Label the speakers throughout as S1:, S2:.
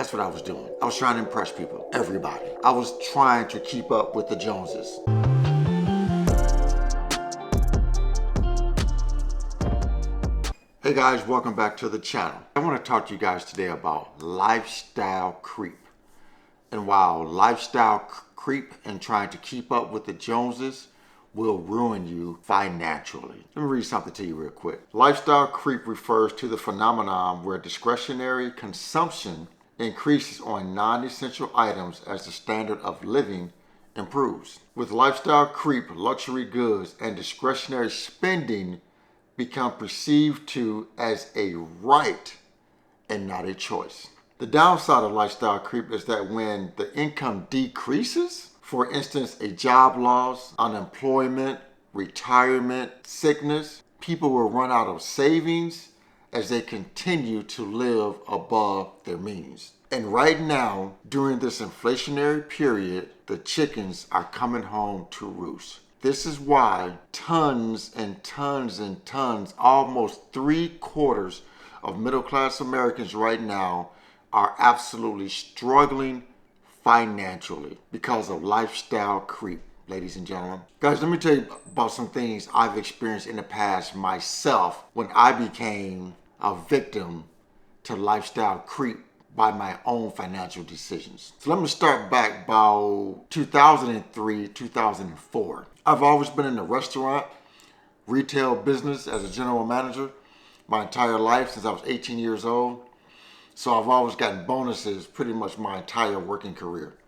S1: That's what I was doing. I was trying to impress people, everybody. I was trying to keep up with the Joneses. Hey guys, welcome back to the channel. I want to talk to you guys today about lifestyle creep. And while lifestyle creep and trying to keep up with the Joneses will ruin you financially. Let me read something to you real quick. Lifestyle creep refers to the phenomenon where discretionary consumption increases on non-essential items as the standard of living improves. With lifestyle creep, luxury goods and discretionary spending become perceived to as a right and not a choice. The downside of lifestyle creep is that when the income decreases, for instance, a job loss, unemployment, retirement, sickness, people will run out of savings as they continue to live above their means. And right now, during this inflationary period, the chickens are coming home to roost. This is why tons and tons and tons, almost 3/4 of middle-class Americans right now are absolutely struggling financially because of lifestyle creep, ladies and gentlemen. Guys, let me tell you about some things I've experienced in the past myself when I became a victim to lifestyle creep by my own financial decisions. So let me start back about 2003, 2004. I've always been in the restaurant, retail business as a general manager my entire life since I was 18 years old. So I've always gotten bonuses pretty much my entire working career.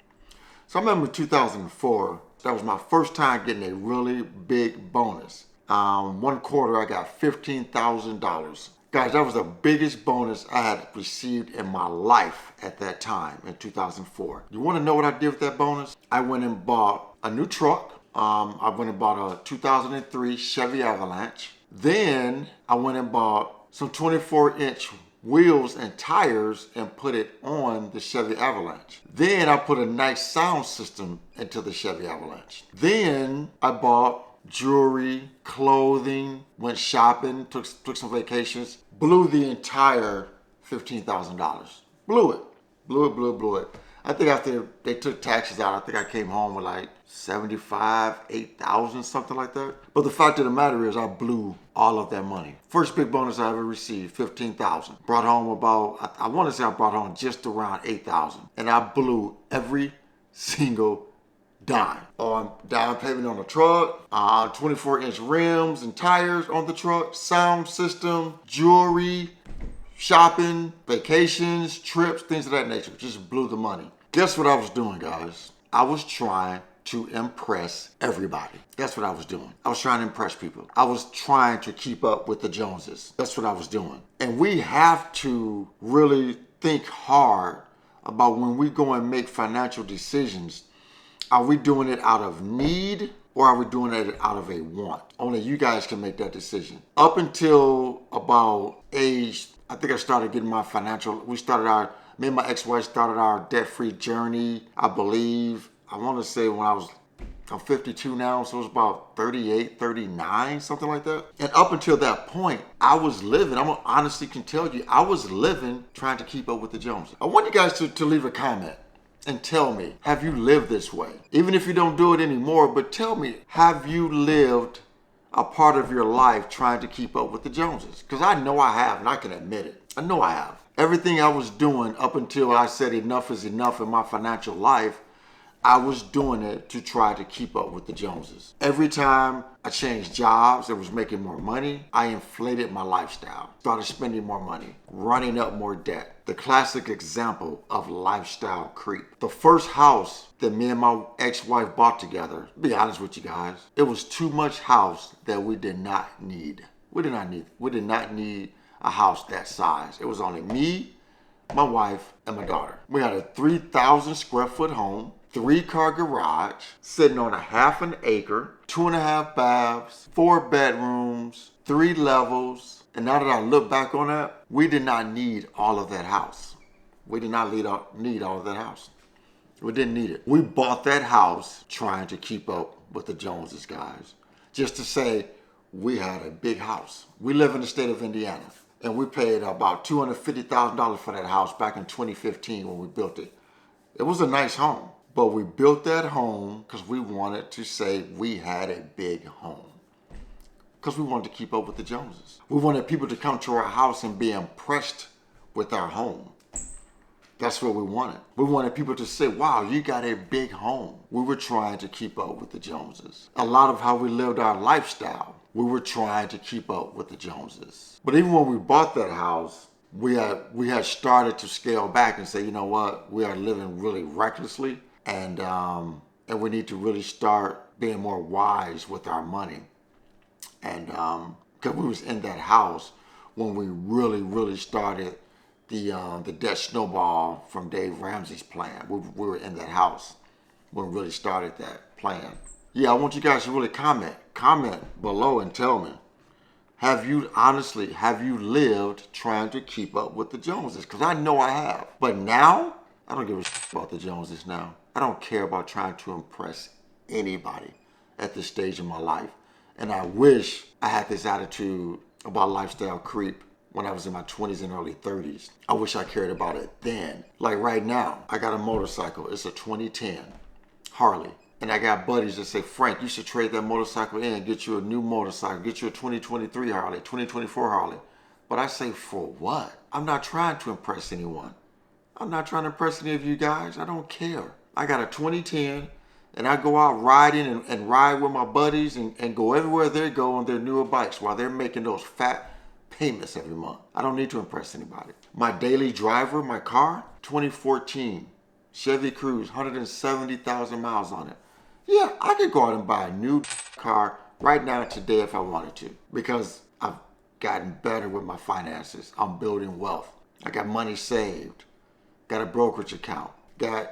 S1: So I remember 2004, that was my first time getting a really big bonus. One quarter I got $15,000. Guys, that was the biggest bonus I had received in my life at that time in 2004. You want to know what I did with that bonus? I went and bought a new truck. I went and bought a 2003 Chevy Avalanche. Then I went and bought some 24-inch wheels and tires and put it on the Chevy Avalanche. Then I put a nice sound system into the Chevy Avalanche. Then I bought jewelry, clothing, went shopping, took some vacations, blew the entire $15,000. Blew it. I think after they took taxes out, I think I came home with like 75, 8,000, something like that. But the fact of the matter is I blew all of that money. First big bonus I ever received, 15,000. Brought home about, I want to say I brought home just around 8,000. And I blew every single dime. On down payment on the truck, 24-inch rims and tires on the truck, sound system, jewelry, shopping, vacations, trips, things of that nature. Just blew the money. Guess what I was doing, guys? I was trying to impress everybody. That's what I was doing. I was trying to impress people. I was trying to keep up with the Joneses. That's what I was doing. And we have to really think hard about when we go and make financial decisions. Are we doing it out of need or are we doing it out of a want? Only you guys can make that decision. Up until about age, I think I started getting my me and my ex-wife started our debt-free journey, I believe. I want to say I'm 52 now, so it was about 38, 39, something like that. And up until that point, I was living, honestly can tell you, I was living trying to keep up with the Joneses. I want you guys to leave a comment and tell me, have you lived this way? Even if you don't do it anymore, but tell me, have you lived a part of your life trying to keep up with the Joneses? Because I know I have, and I can admit it. I know I have. Everything I was doing up until I said enough is enough in my financial life, I was doing it to try to keep up with the Joneses. Every time I changed jobs and was making more money, I inflated my lifestyle, started spending more money, running up more debt. The classic example of lifestyle creep. The first house that me and my ex-wife bought together, to be honest with you guys, it was too much house that we did not need. We did not need a house that size. It was only me, my wife, and my daughter. We had a 3,000 square foot home, 3-car garage, sitting on a half an acre, 2.5 baths, 4 bedrooms, 3 levels. And now that I look back on that, we did not need all of that house. We did not need all of that house. We didn't need it. We bought that house trying to keep up with the Joneses, guys. Just to say we had a big house. We live in the state of Indiana. And we paid about $250,000 for that house back in 2015 when we built it. It was a nice home, but we built that home because we wanted to say we had a big home. Because we wanted to keep up with the Joneses. We wanted people to come to our house and be impressed with our home. That's what we wanted. We wanted people to say, wow, you got a big home. We were trying to keep up with the Joneses. A lot of how we lived our lifestyle, we were trying to keep up with the Joneses. But even when we bought that house, we had started to scale back and say, you know what, we are living really recklessly, and we need to really start being more wise with our money. And because we was in that house when we really started the debt snowball from Dave Ramsey's plan. We were in that house when we really started that plan. Yeah, I want you guys to really comment below and tell me, have you lived trying to keep up with the Joneses? Because I know I have. But now, I don't give a shit about the Joneses now. I don't care about trying to impress anybody at this stage in my life. And I wish I had this attitude about lifestyle creep when I was in my 20s and early 30s. I wish I cared about it then. Like right now, I got a motorcycle. It's a 2010 Harley. And I got buddies that say, Frank, you should trade that motorcycle in and get you a new motorcycle, get you a 2023 Harley, 2024 Harley. But I say, for what? I'm not trying to impress anyone. I'm not trying to impress any of you guys. I don't care. I got a 2010 and I go out riding and ride with my buddies and go everywhere they go on their newer bikes while they're making those fat payments every month. I don't need to impress anybody. My daily driver, my car, 2014 Chevy Cruze, 170,000 miles on it. Yeah, I could go out and buy a new car right now today if I wanted to, because I've gotten better with my finances. I'm building wealth. I got money saved, got a brokerage account, got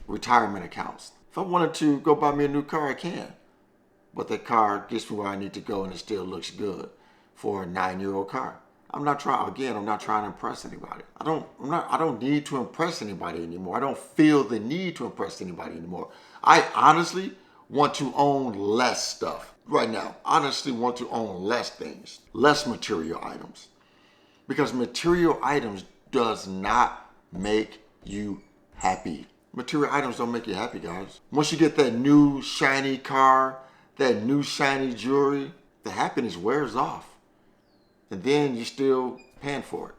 S1: retirement accounts. If I wanted to go buy me a new car, I can. But that car gets me where I need to go and it still looks good for a 9-year-old car. I'm not trying to impress anybody. I don't need to impress anybody anymore. I don't feel the need to impress anybody anymore. I honestly want to own less stuff right now. Honestly want to own less things, less material items. Because material items does not make you happy. Material items don't make you happy, guys. Once you get that new shiny car, that new shiny jewelry, the happiness wears off. And then you're still paying for it,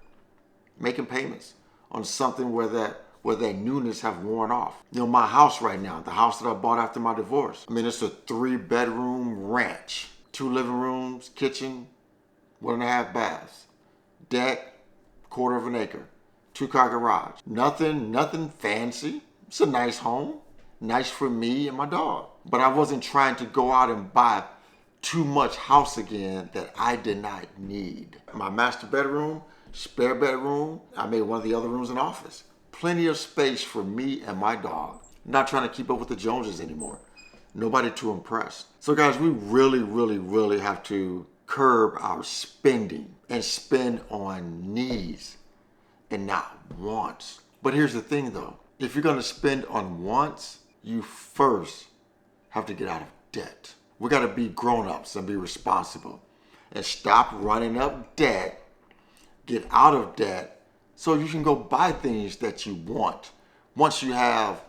S1: making payments on something where that newness have worn off. You know, my house right now, the house that I bought after my divorce. I mean, it's a 3-bedroom ranch, 2 living rooms, kitchen, 1.5 baths, deck, 1/4 of an acre, 2-car garage. Nothing fancy. It's a nice home, nice for me and my dog. But I wasn't trying to go out and buy too much house again that I did not need. My master bedroom, spare bedroom, I made one of the other rooms an office. Plenty of space for me and my dog. Not trying to keep up with the Joneses anymore. Nobody to impress. So guys, we really have to curb our spending and spend on needs and not wants. But here's the thing though. If you're gonna spend on wants, you first have to get out of debt. We gotta be grown-ups and be responsible and stop running up debt, get out of debt so you can go buy things that you want. Once you have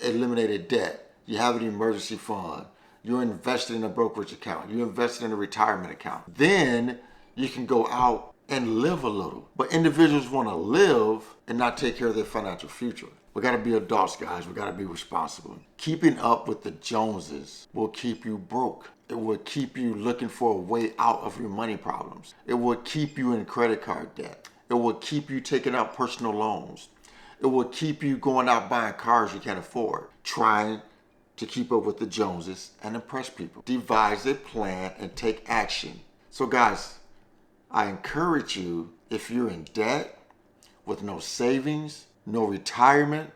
S1: eliminated debt, you have an emergency fund, you're invested in a brokerage account, you're invested in a retirement account, then you can go out and live a little. But individuals wanna live and not take care of their financial future. We gotta be adults, guys. We gotta be responsible. Keeping up with the Joneses will keep you broke. It will keep you looking for a way out of your money problems. It will keep you in credit card debt. It will keep you taking out personal loans. It will keep you going out buying cars you can't afford, trying to keep up with the Joneses and impress people. Devise a plan and take action. So guys, I encourage you, if you're in debt with no savings, no retirement,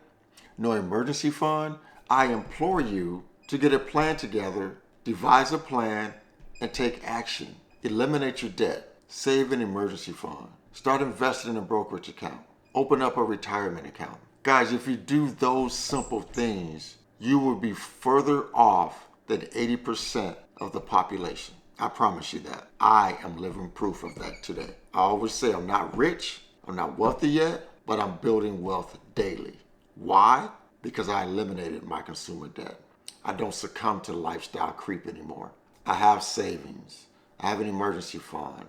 S1: no emergency fund, I implore you to get a plan together, devise a plan, and take action. Eliminate your debt, save an emergency fund, start investing in a brokerage account, open up a retirement account. Guys, if you do those simple things, you will be further off than 80% of the population. I promise you that. I am living proof of that today. I always say I'm not rich, I'm not wealthy yet, but I'm building wealth daily. Why? Because I eliminated my consumer debt. I don't succumb to lifestyle creep anymore. I have savings. I have an emergency fund.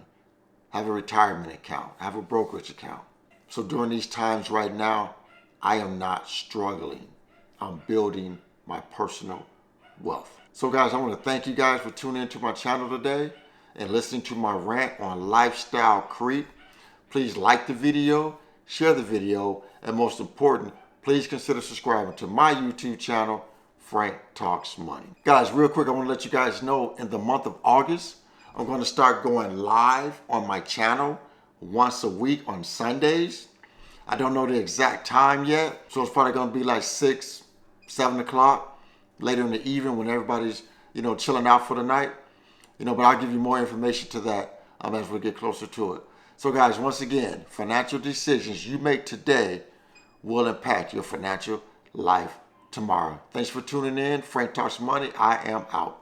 S1: I have a retirement account. I have a brokerage account. So during these times right now, I am not struggling. I'm building my personal wealth. So guys, I want to thank you guys for tuning into my channel today and listening to my rant on lifestyle creep. Please like the video, share the video, and most important, please consider subscribing to my YouTube channel, Frank Talks Money. Guys, real quick, I want to let you guys know in the month of August, I'm going to start going live on my channel once a week on Sundays. I don't know the exact time yet, so it's probably going to be like 6, 7 o'clock. Later in the evening when everybody's, chilling out for the night. But I'll give you more information to that as we get closer to it. So guys, once again, financial decisions you make today will impact your financial life tomorrow. Thanks for tuning in. Frank Talks Money. I am out.